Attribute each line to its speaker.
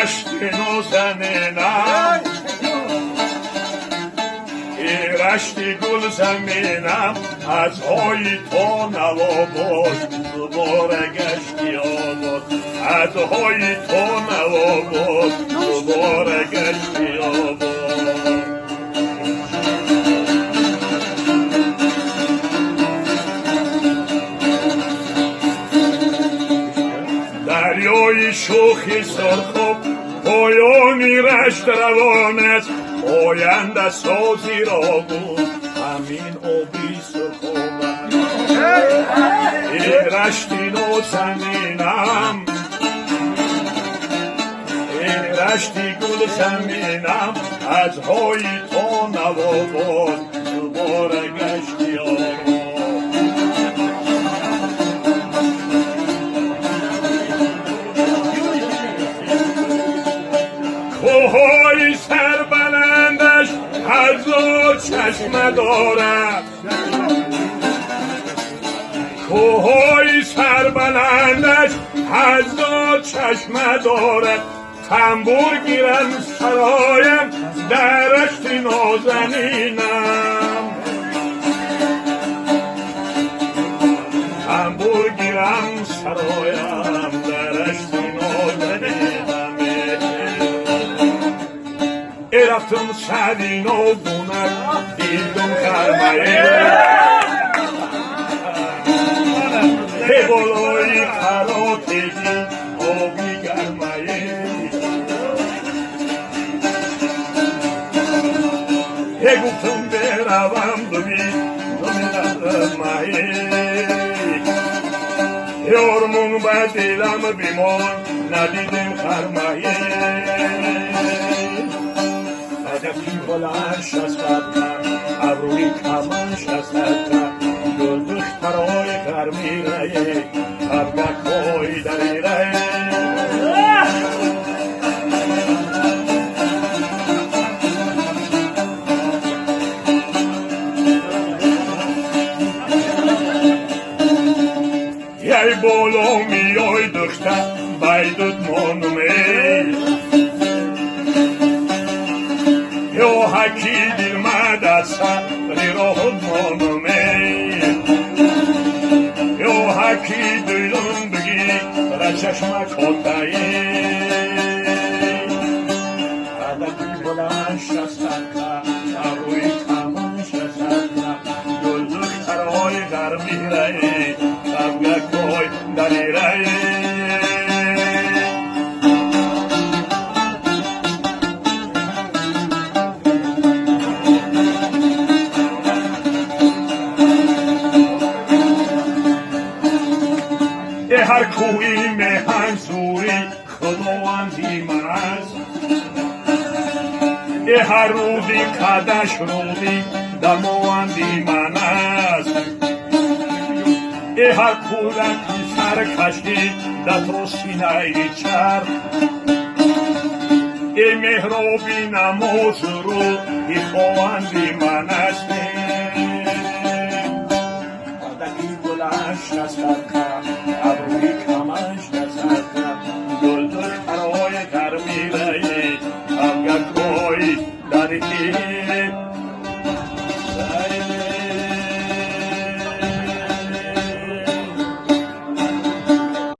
Speaker 1: رشت نازنینم رشتی گل زمینم از های تو نواباد دوباره گشتی آباد از های تو نواباد دوباره گشتی آباد دریای شوخی سرخوب پایانی رشت روان است آینده سازی را بود همین آبی سرخوب این رشتی نازنینم این رشتی گل زمینم از های تو نواباد دوباره گشتی آباد کوه‌های سربلندش هزار چشمه دارد کوه‌های سربلندش هزار چشمه دارد تنبور گیرم سرایم در رشت نازنینم تنبور گیرم سرایم در رشت نازنینم رفتم سعدین و دونک دیدم خرمه به بالای خراتگی آبی گرمه گفتم بروم ببینم یارمون به دلم بیمان ندیدم خرمه هدفی بلندش از قدم ابروی کمانش از قدم گل دخترهای گرمی ری قبلک های دری ری یای بالا میای دختر بیدت مانومی یا حکی دل مدسه ریراهد مانومی یا حکی دیلون بگی را چشمک خودتایی هدفی بلندش از تکه ابروی کمانش از تکه گل دخترهای گرمی ری قبلک های دری ری هر کوی مهن سوری خداوندی من است هر روزی کدش روزی دماوندی من است هر کودکی سر کشتی در سینه چرخ مهرابی نماز رو خواهندی من است